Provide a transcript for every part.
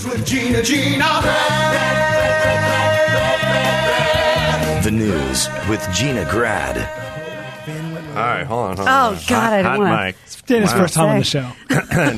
news with Gina. The news with Gina Grad. All right, hold on. Oh, God, I don't want Mike. It's Dana's first time on the show.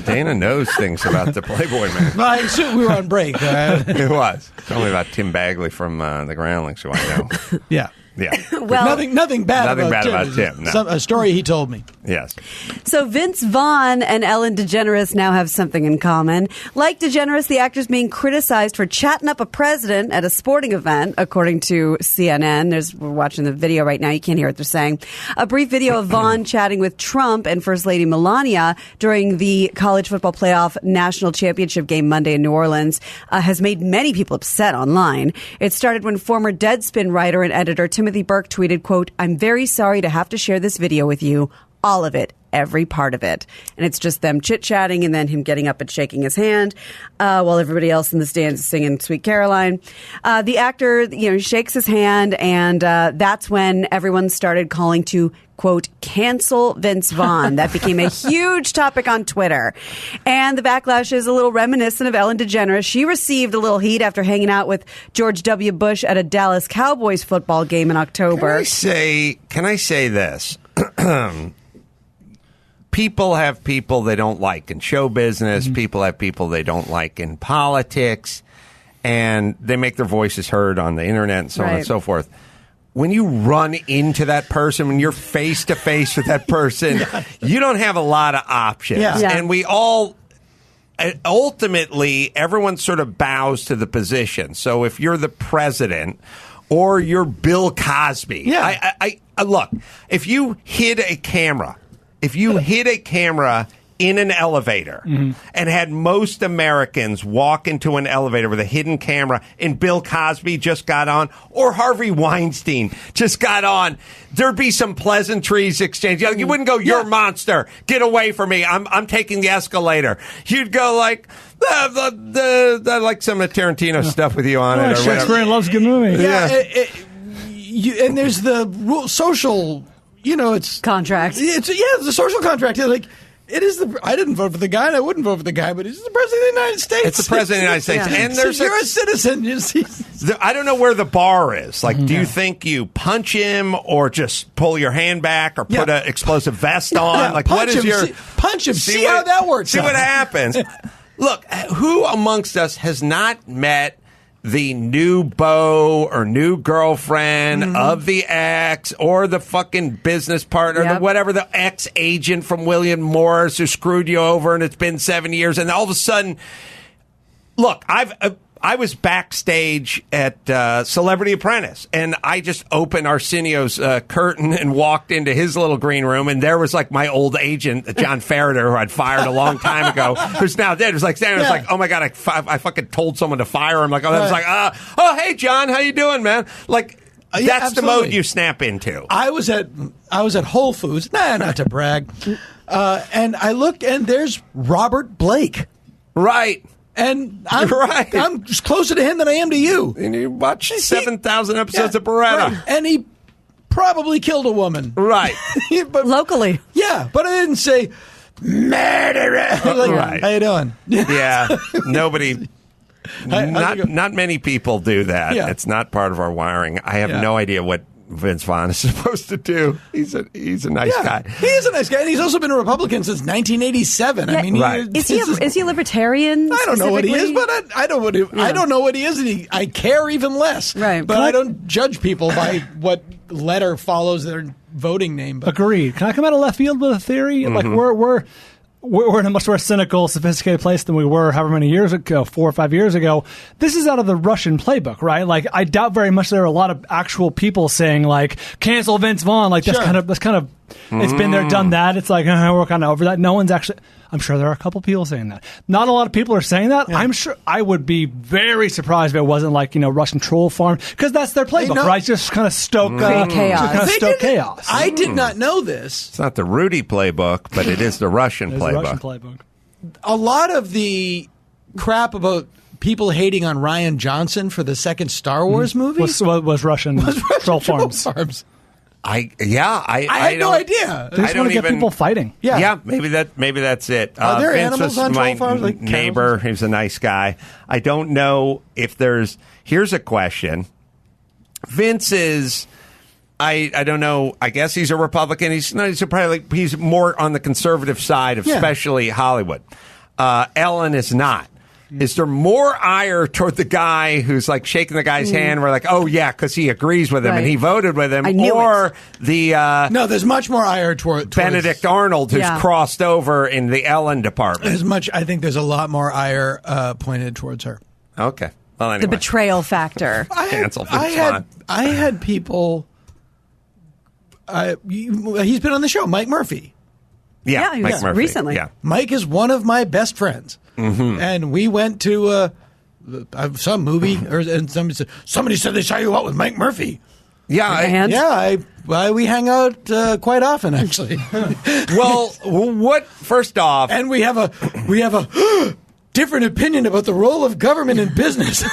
Dana knows things about the Playboy man. I assume we were on break. It was. Told me about Tim Bagley from the Groundlings, who I know. Yeah. Yeah. Well, Nothing bad about Tim. No. A story he told me. Yes. so Vince Vaughn and Ellen DeGeneres now have something in common. Like DeGeneres, the actor's being criticized for chatting up a president at a sporting event, according to CNN. We're watching the video right now. You can't hear what they're saying. A brief video of Vaughn chatting with Trump and First Lady Melania during the college football playoff national championship game Monday in New Orleans has made many people upset online. It started when former Deadspin writer and editor Timothy Burke tweeted, quote, "I'm very sorry to have to share this video with you. All of it. Every part of it." And it's just them chit-chatting and then him getting up and shaking his hand while everybody else in the stands is singing Sweet Caroline. The actor, shakes his hand, and that's when everyone started calling to, quote, "cancel Vince Vaughn." That became a huge topic on Twitter. And the backlash is a little reminiscent of Ellen DeGeneres. She received a little heat after hanging out with George W. Bush at a Dallas Cowboys football game in October. Can I say this? People have people they don't like in show business. Mm-hmm. People have people they don't like in politics. And they make their voices heard on the internet and so on and so forth. When you run into that person, when you're face to face with that person, you don't have a lot of options. Yeah. And we all, ultimately, everyone sort of bows to the position. So if you're the president or you're Bill Cosby, I look, if you hid a camera in an elevator and had most Americans walk into an elevator with a hidden camera and Bill Cosby just got on or Harvey Weinstein just got on, there'd be some pleasantries exchanged. You wouldn't go, "You're a monster. Get away from me. I'm taking the escalator." You'd go like, I like some of the Tarantino stuff with you on it. Or Shakespeare loves good movies. Yeah. And there's the social, it's Contract. It's the social contract. It's like, I didn't vote for the guy, and I wouldn't vote for the guy, but he's the president of the United States. It's the president of the United States. And there's you're a citizen. I don't know where the bar is. Like, do you think you punch him or just pull your hand back or put an explosive vest on? Like, what is your... Punch him. See how that works See out. what happens. Look, who amongst us has not met the new beau or new girlfriend of the ex or the fucking business partner, or whatever, the ex-agent from William Morris who screwed you over and it's been 7 years, and all of a sudden, look, I was backstage at Celebrity Apprentice, and I just opened Arsenio's curtain and walked into his little green room, and there was like my old agent, John Ferreter, who I'd fired a long time ago, who's now dead. It was like, oh my God, I fucking told someone to fire him. Like, I was like, oh, hey, John, how you doing, man? Like, that's the mode you snap into. I was at Whole Foods, not to brag, and I look, and there's Robert Blake. Right. And I'm just closer to him than I am to you. And you watch 7,000 episodes of Beretta. Right. And he probably killed a woman. Right. But, locally. Yeah, but I didn't say, murderer. Like, how you doing? Yeah. Nobody... Not many people do that. Yeah. It's not part of our wiring. I have no idea what Vince Vaughn is supposed to do. He's a nice guy. He is a nice guy, and he's also been a Republican since 1987. Yeah, I mean, is he a libertarian? I don't know what he is, but I don't know what he is, and I care even less. Right, but I don't judge people by what letter follows their voting name. But. Agreed. Can I come out of left field with a theory? Like we're in a much more cynical, sophisticated place than we were however many years ago, 4 or 5 years ago. This is out of the Russian playbook, right? Like, I doubt very much there are a lot of actual people saying, like, cancel Vince Vaughn. Like, that's kind of it's been there, done that. It's like, we're kind of over that. No one's actually... I'm sure there are a couple people saying that. Not a lot of people are saying that. Yeah. I'm sure I would be very surprised if it wasn't like, Russian troll farm, because that's their playbook, right? Just kind of stoke chaos. Just kind of stoke chaos. I did not know this. It's not the Rudy playbook, but it is the Russian playbook. A lot of the crap about people hating on Rian Johnson for the second Star Wars movie was Russian troll farms. I had no idea. They just want to get people fighting. Yeah, maybe that's it. Are there Vince animals was on my troll farms? Like neighbor. He was a nice guy. I don't know if there's. Here's a question. Vince is. I don't know. I guess he's a Republican. He's more on the conservative side, especially Hollywood. Ellen is not. Is there more ire toward the guy who's like shaking the guy's hand? We're like, oh yeah, because he agrees with him and he voted with him, or no? There's much more ire towards Benedict Arnold, who's crossed over in the Ellen department. I think there's a lot more ire pointed towards her. Okay, well anyway, the betrayal factor. I had people. He's been on the show, Mike Murphy. Yeah, Mike Murphy. Recently. Yeah. Mike is one of my best friends. Mm-hmm. And we went to some movie, and somebody said they saw you out with Mike Murphy. Yeah, we hang out quite often, actually. Well, first off, and we have a different opinion about the role of government in business.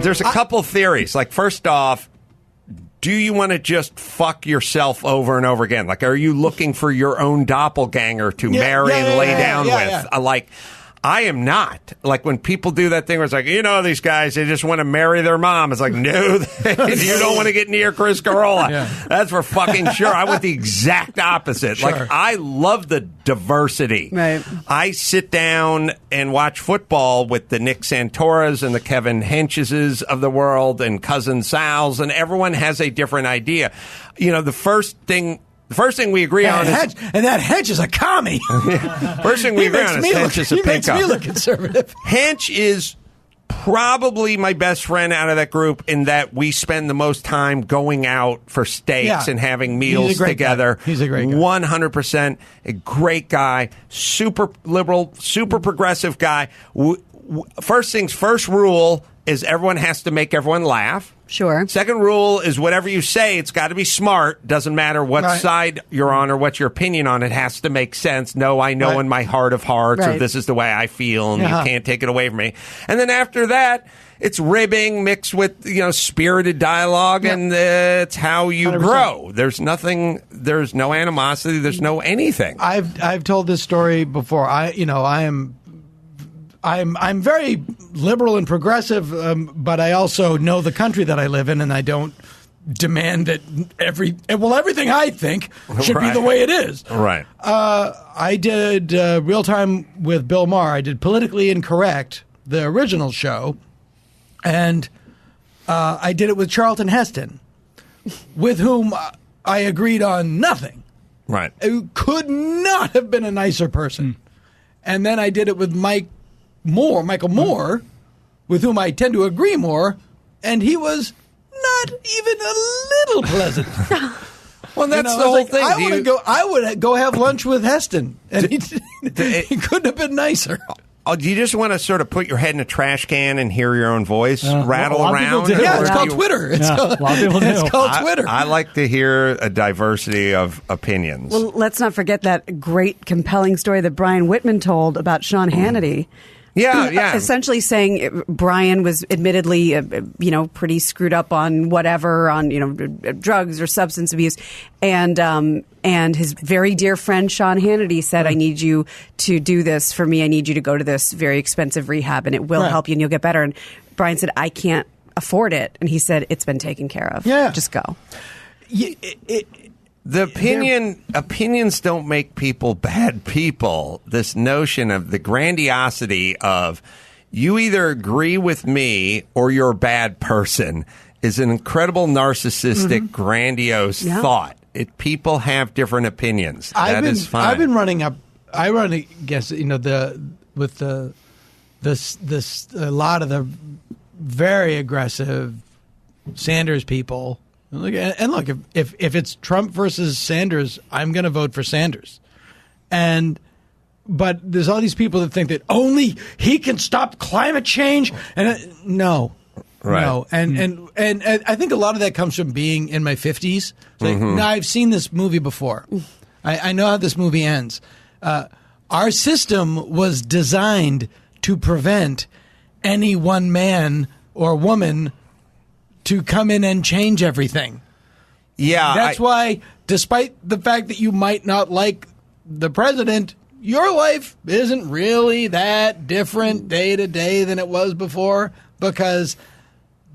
There's a couple theories. Like, first off, do you want to just fuck yourself over and over again? Like, are you looking for your own doppelganger to marry and lay down with? Like, I am not. Like, when people do that thing where it's like, these guys, they just want to marry their mom. It's like, no, you don't want to get near Chris Carolla. That's for fucking sure. I want the exact opposite. Sure. Like, I love the diversity. Right. I sit down and watch football with the Nick Santoras and the Kevin Hencheses of the world and Cousin Sal's, and everyone has a different idea. The first thing we agree on is... And that Hench is a commie. First thing we agree on is Hench is a pinko. He makes me look conservative. Hench is probably my best friend out of that group in that we spend the most time going out for steaks and having meals together. He's a great guy. 100%. A great guy. Super liberal, super progressive guy. First rule is everyone has to make everyone laugh. Sure. Second rule is whatever you say, it's got to be smart. Doesn't matter what side you're on or what's your opinion on. It has to make sense. No, I know in my heart of hearts, or this is the way I feel, and you can't take it away from me. And then after that, it's ribbing mixed with spirited dialogue, and it's how you 100%. Grow. There's nothing. There's no animosity. There's no anything. I've told this story before. I'm very liberal and progressive, but I also know the country that I live in, and I don't demand that everything I think should be the way it is. Right. I did Real Time with Bill Maher. I did Politically Incorrect, the original show, and I did it with Charlton Heston, with whom I agreed on nothing. Right. It could not have been a nicer person. And then I did it with Michael Moore, with whom I tend to agree more, and he was not even a little pleasant. Well, that's the whole thing. I would go have lunch with Heston, and he couldn't have been nicer. Oh, do you just want to sort of put your head in a trash can and hear your own voice rattle around? Yeah, it's called Twitter. A lot of people do. It's called Twitter. I like to hear a diversity of opinions. Well, let's not forget that great, compelling story that Brian Whitman told about Sean Hannity. Yeah. Essentially saying Brian was admittedly, pretty screwed up on whatever, on, drugs or substance abuse. And his very dear friend, Sean Hannity, said, I need you to do this for me. I need you to go to this very expensive rehab, and it will help you and you'll get better. And Brian said, I can't afford it. And he said, it's been taken care of. Yeah. Just go. The opinions don't make people bad people. This notion of the grandiosity of you either agree with me or you're a bad person is an incredible narcissistic, grandiose thought. People have different opinions. That is fine. I've been running up. I run against a lot of the very aggressive Sanders people. And look, if it's Trump versus Sanders, I'm going to vote for Sanders. But there's all these people that think that only he can stop climate change, and no. And I think a lot of that comes from being in my 50s. Like, no, I've seen this movie before. I know how this movie ends. Our system was designed to prevent any one man or woman to come in and change everything. Yeah. That's why, despite the fact that you might not like the president, your life isn't really that different day to day than it was before, because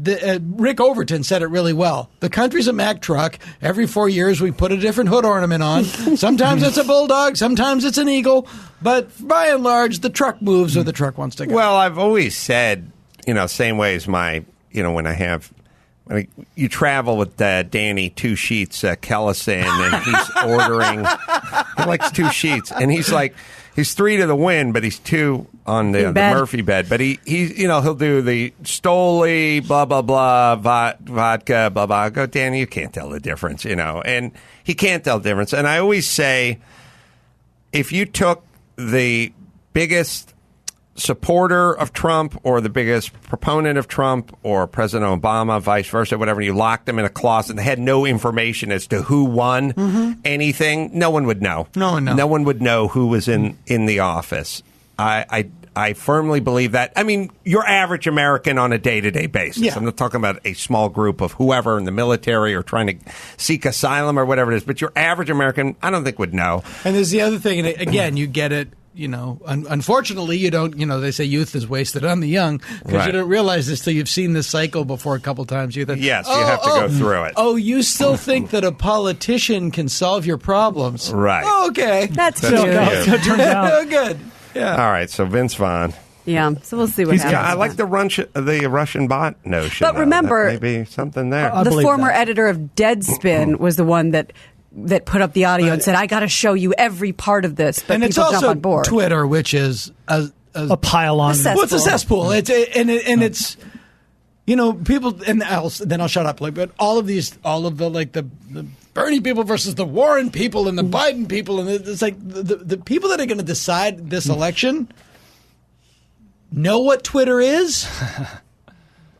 Rick Overton said it really well. The country's a Mack truck. Every 4 years we put a different hood ornament on. Sometimes it's a bulldog, sometimes it's an eagle, but by and large, the truck moves where the truck wants to go. Well, I've always said, same way as when you travel with Danny 2 sheets Kellison, and he's ordering. He likes 2 sheets, and he's 3 to the wind, but he's 2 on the Murphy bed. But he'll do the Stoli, blah blah blah, vodka, blah blah. I go, Danny, you can't tell the difference, and he can't tell the difference. And I always say, if you took the biggest supporter of Trump or the biggest proponent of Trump or President Obama, vice versa, whatever, you locked them in a closet and they had no information as to who won anything, no one would know. No one knows. No one would know who was in the office. I firmly believe that. I mean, your average American on a day-to-day basis. Yeah. I'm not talking about a small group of whoever in the military or trying to seek asylum or whatever it is, but your average American, I don't think would know. And there's the other thing, and again, you get it. Unfortunately, you don't, they say youth is wasted on the young, because you don't realize this till you've seen this cycle before a couple times. You think, yes, you have to go through it. Oh, you still think that a politician can solve your problems? Right. Oh, okay. That's That's cute. cute. It turns out. Oh, good. Yeah. All right, so Vince Vaughn. Yeah, so we'll see what happens. I like the Russian bot notion. But remember, maybe something there. the former editor of Deadspin was the one that put up the audio and said, I got to show you every part of this, but and people it's also jump on board. Twitter, which is a pile-on. Well, it's a cesspool. It's people, and then I'll shut up. But all of the Bernie people versus the Warren people and the Biden people, and it's like the people that are going to decide this election know what Twitter is,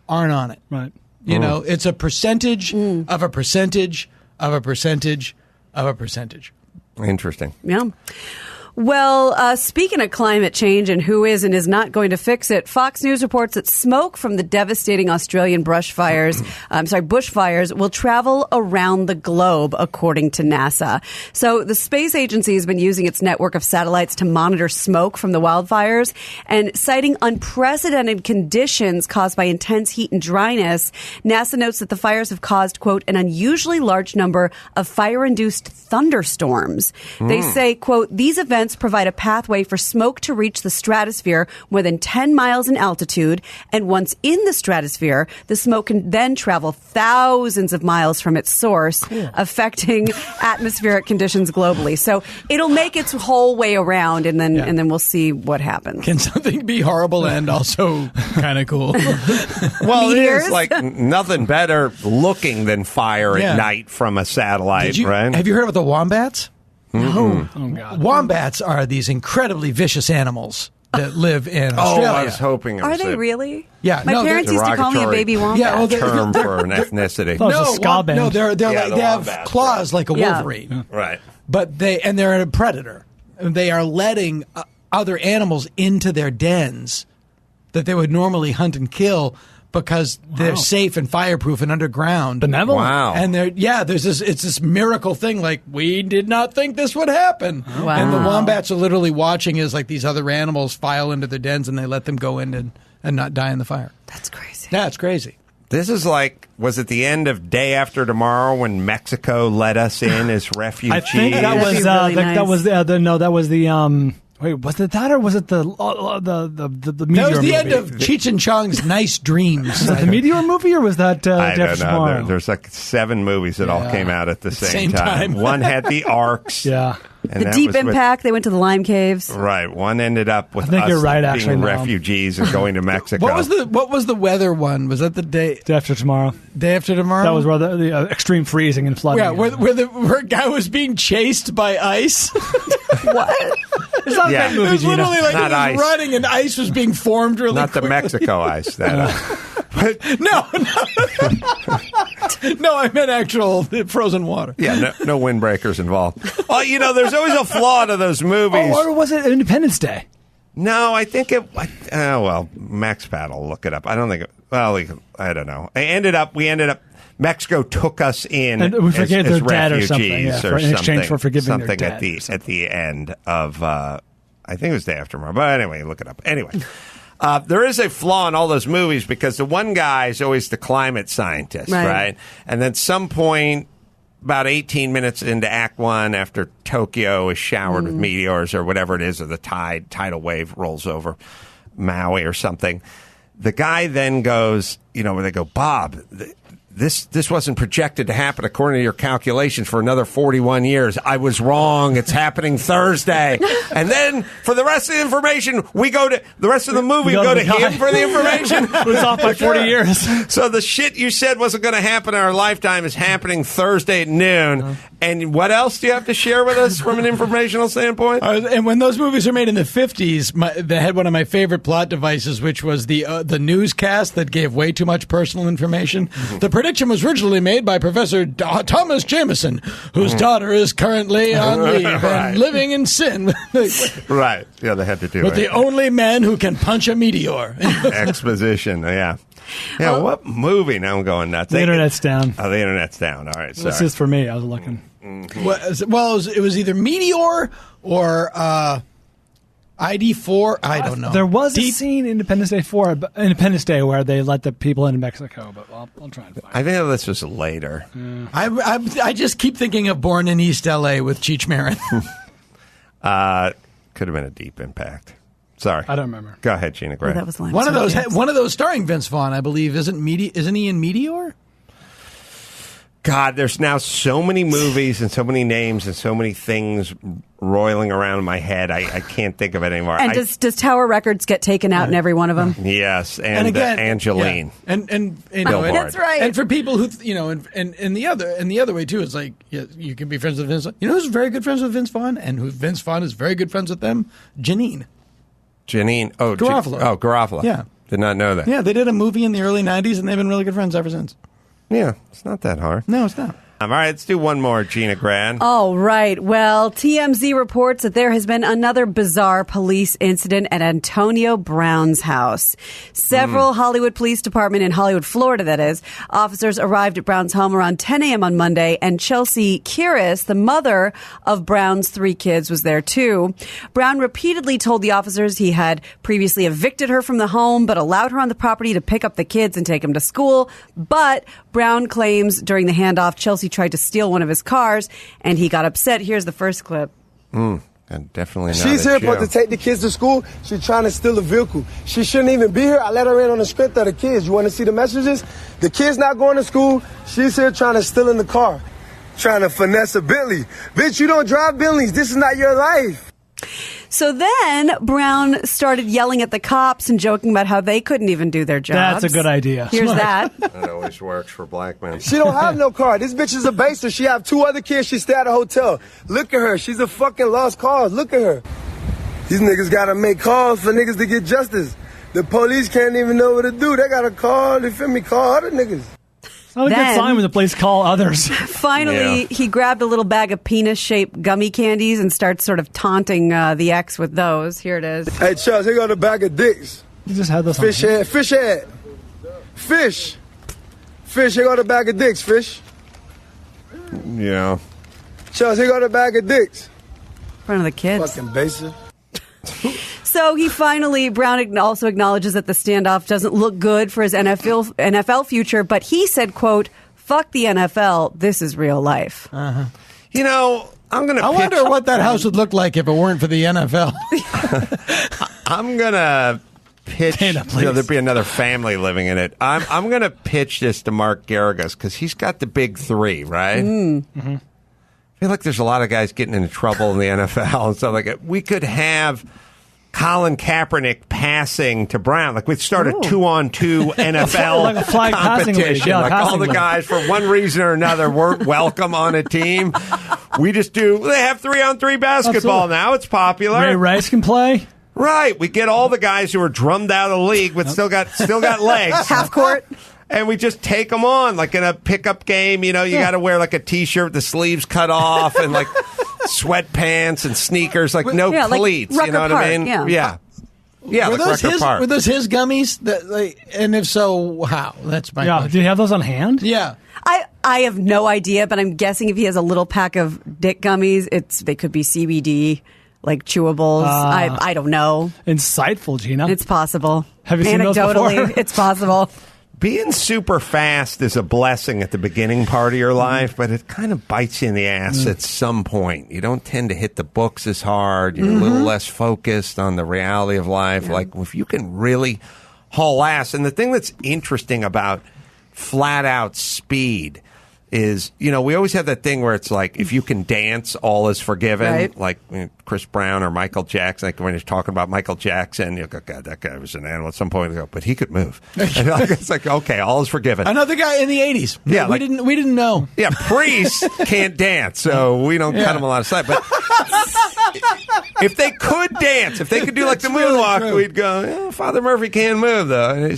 aren't on it. Right. It's a percentage of a percentage of a percentage of a percentage. Interesting. Yeah. Well, speaking of climate change and who is and is not going to fix it, Fox News reports that smoke from the devastating Australian bushfires will travel around the globe, according to NASA. So the space agency has been using its network of satellites to monitor smoke from the wildfires, and citing unprecedented conditions caused by intense heat and dryness, NASA notes that the fires have caused, quote, an unusually large number of fire-induced thunderstorms. They say, quote, these events provide a pathway for smoke to reach the stratosphere more than 10 miles in altitude, and once in the stratosphere, the smoke can then travel thousands of miles from its source, affecting atmospheric conditions globally. So it'll make its whole way around, and then we'll see what happens. Can something be horrible and also kind of cool? Well, Meteors? it is like nothing better looking than fire at night from a satellite, right? Have you heard about the wombats? No. Oh, God. Wombats are these incredibly vicious animals that live in Australia. I was hoping it Are was they a really? Yeah, My no, parents used to call me a derogatory- baby wombat. Yeah, well, term for an ethnicity. Oh, it's a ska band. no, they're Yeah, like the they have wombats, claws like a Yeah. Wolverine, Right. but they're a predator. They are letting other animals into their dens that they would normally hunt and kill because they're safe and fireproof and underground. Benevolent. Wow. And it's this miracle thing. Like, we did not think this would happen. Wow. And the wombats are literally watching as like these other animals file into their dens, and they let them go in and not die in the fire. That's crazy. Yeah, it's crazy. This is like, was it the end of Day After Tomorrow when Mexico let us in as refugees? I think that That'd was be really nice. that was the wait, was it that or was it the meteor That was the movie? end of Cheech and Chong's Nice Dreams. Was that the meteor movie or was that I Day After don't know. Tomorrow? There's like 7 movies that all came out at the same Same time. One had the arcs. Yeah. And The that Deep was with- Impact, they went to the Lime Caves. Right. One ended up with I think us you're right, being actually, now. refugees and going to Mexico. What was the weather one? Was that the day After Tomorrow. after tomorrow? That was where the extreme freezing and flooding. yeah, where a guy was being chased by ice. What? It's not Yeah. a great It movie, was Gina. literally like Not he was ice. running and ice was being formed really Not the quickly. Mexico ice. That No, no, I meant actual frozen water. yeah, no windbreakers involved. Well, there's always a flaw to those movies. Or was it Independence Day? No, I think it. Max Pat will look it up. I don't think it. I don't know. We ended up. Mexico took us in and we forgave as their debt or refugees something, in exchange for forgiving their something debt. at the end of. I think it was Day After Tomorrow. But anyway, look it up. Anyway. There is a flaw in all those movies because the one guy is always the climate scientist, right? And then some point, about 18 minutes into Act 1, after Tokyo is showered with meteors or whatever it is, or the tidal wave rolls over Maui or something, the guy then goes, where they go, Bob, this wasn't projected to happen according to your calculations for another 41 years. I was wrong. It's happening Thursday. And then for the rest of the information, we go to the rest of the movie. We go to him for the information. It was off by 40 years. So the shit you said wasn't going to happen in our lifetime is happening Thursday at noon. And what else do you have to share with us from an informational standpoint? And when those movies were made in the 50s, they had one of my favorite plot devices, which was the newscast that gave way too much personal information. The prediction was originally made by Professor Thomas Jameson, whose daughter is currently on leave and living in sin. Right. Yeah, they had to do it. But the only man who can punch a meteor. Exposition, yeah. Yeah, what movie? Now I'm going nuts. The internet's down. Oh, the internet's down. All right, sorry. This is for me. I was looking. Well, it was either Meteor or ID4. I don't know. There was a scene in Independence Day where they let the people into Mexico, but I'll try and find it. I think this was later. I just keep thinking of Born in East L.A. with Cheech Marin. Could have been a Deep Impact. Sorry, I don't remember. Go ahead, Gina. Great. That was one of those starring Vince Vaughn, I believe. Isn't he in Meteor? God, there's now so many movies and so many names and so many things roiling around in my head. I can't think of it anymore. And does Tower Records get taken out in every one of them? Yes, and again, Angeline. Yeah. And that's right. And for people who and the other way too is like you can be friends with Vince. Who's very good friends with Vince Vaughn and who Vince Vaughn is very good friends with them? Janine. Oh, Garofalo. Garofalo. Yeah, did not know that. Yeah, they did a movie in the early '90s and they've been really good friends ever since. Yeah, it's not that hard. No, it's not. All right, let's do one more, Gina Grad. All right. Well, TMZ reports that there has been another bizarre police incident at Antonio Brown's house. Several Hollywood Police Department in Hollywood, Florida, that is, officers arrived at Brown's home around 10 a.m. on Monday, and Chelsea Kiris, the mother of Brown's 3 kids, was there too. Brown repeatedly told the officers he had previously evicted her from the home, but allowed her on the property to pick up the kids and take them to school. But Brown claims during the handoff, Chelsea tried to steal one of his cars, and he got upset. Here's the first clip. And definitely not. She's here to take the kids to school. She's trying to steal a vehicle. She shouldn't even be here. I let her in on the strength of the kids. You want to see the messages? The kid's not going to school. She's here trying to steal in the car, trying to finesse a Bentley. Bitch, you don't drive Bentleys. This is not your life. So then Brown started yelling at the cops and joking about how they couldn't even do their jobs. That's a good idea. Here's that. That always works for black men. She don't have no car. This bitch is a baster. She have 2 other kids. She stay at a hotel. Look at her. She's a fucking lost cause. Look at her. These niggas got to make calls for niggas to get justice. The police can't even know what to do. They got to call, you feel me, call other niggas. It's not a good sign when the police call others. Finally, he grabbed a little bag of penis-shaped gummy candies and starts sort of taunting the ex with those. Here it is. Hey, Charles, here got a bag of dicks. You just had those Fish head, fish head. Fish. Fish, here got a bag of dicks, fish. Yeah. Charles, here got a bag of dicks. In front of the kids. Fucking basic. So Brown also acknowledges that the standoff doesn't look good for his NFL future, but he said, quote, "Fuck the NFL, this is real life." I'm going to I wonder what that house would look like if it weren't for the NFL. I'm going to pitch, there'd be another family living in it. I'm going to pitch this to Mark Garagos because he's got the big 3, right? Mm-hmm. I feel like there's a lot of guys getting into trouble in the NFL and stuff like that. We could have Colin Kaepernick passing to Brown. Like we'd start a 2-on-2 NFL like a flag competition. Like all the guys, for one reason or another, weren't welcome on a team. We just do. They have 3-on-3 basketball now. It's popular. Ray Rice can play. Right. We get all the guys who are drummed out of the league but still got legs. Half court. And we just take them on, like in a pickup game. You got to wear like a T-shirt with the sleeves cut off and like sweatpants and sneakers, like no cleats. Like you know what I mean? Yeah. Yeah, were like those Rucker his? Park. Were those his gummies? And if so, how? That's my Yeah. question. Do you have those on hand? Yeah. I have no idea, but I'm guessing if he has a little pack of dick gummies, they could be CBD, like chewables. I don't know. Insightful, Gina. It's possible. Have you seen those before? Anecdotally, it's possible. Being super fast is a blessing at the beginning part of your Mm-hmm. life, but it kind of bites you in the ass at some point. You don't tend to hit the books as hard. You're a little less focused on the reality of life. Yeah. Like, if you can really haul ass. And the thing that's interesting about flat out speed is, we always have that thing where it's like, if you can dance, all is forgiven. Right. Like Chris Brown or Michael Jackson. Like when he's talking about Michael Jackson, you go, God, that guy was an animal. At some point, you go, but he could move. And it's like, okay, all is forgiven. Another guy in the 80s. Yeah, we didn't know. Yeah, priests can't dance, so we don't cut them a lot of slack. But if they could dance, if they could do like the moonwalk, really we'd go, Father Murphy can't move, though.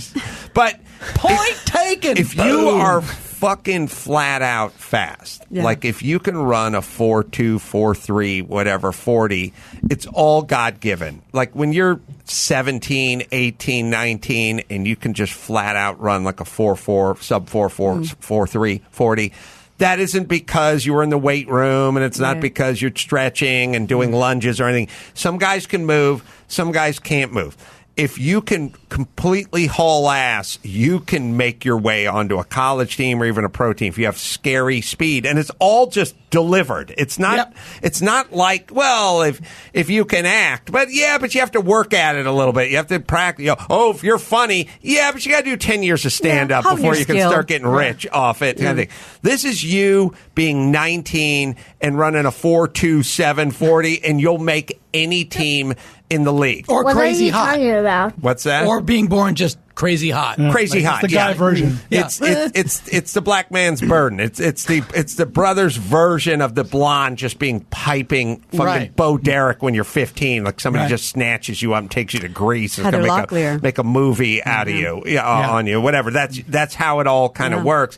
But Point taken. if you are fucking flat out fast, like if you can run a 4.2, 4.3, whatever, 40, it's all God-given. Like when you're 17, 18, 19, and you can just flat out run like a 4.4, sub 4.4, 4.3, 40, that isn't because you were in the weight room, and it's not because you're stretching and doing lunges or anything. Some guys can move, some guys can't move. If you can completely haul ass, you can make your way onto a college team or even a pro team if you have scary speed, and it's all just delivered. It's not. It's not like, well, if you can act, but you have to work at it a little bit. You have to practice. If you're funny, but you got to do 10 years of stand up before you can start getting rich off it. Kind of thing. This is you being 19 and running a 4.2, 7.40, and you'll make any team in the league. Or What crazy are you hot. talking about? What's that? Or being born just crazy hot. Crazy hot. It's the guy version. Yeah. It's the black man's burden. It's the brother's version of the blonde just being piping fucking Right. Bo Derek when you're 15. Like somebody Right. just snatches you up and takes you to Greece. It's Heather gonna Locklear. make a movie out of you, on you, whatever. That's how it all kind of works.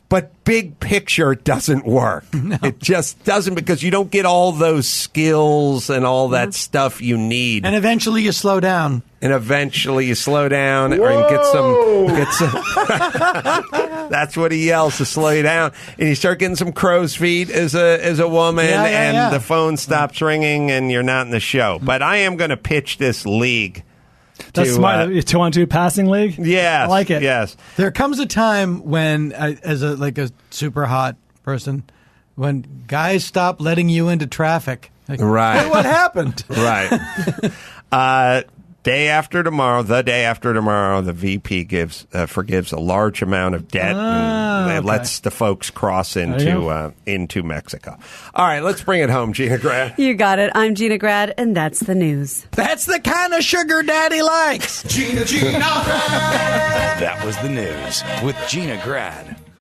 But big picture doesn't work. No. It just doesn't, because you don't get all those skills and all that stuff you need. And eventually you slow down. And eventually you slow down or you get some. That's what he yells, to slow you down. And you start getting some crow's feet as a woman, and the phone stops ringing and you're not in the show. But I am going to pitch this league. That's smart. 2-on-2 passing league? Yes. I like it. Yes. There comes a time when, as a super hot person, when guys stop letting you into traffic. Like, Right. Hey, what happened? Right. The day after tomorrow, the VP forgives a large amount of debt and lets the folks cross into Mexico. All right, let's bring it home, Gina Grad. You got it. I'm Gina Grad, and that's the news. That's the kind of sugar daddy likes. That was the news with Gina Grad.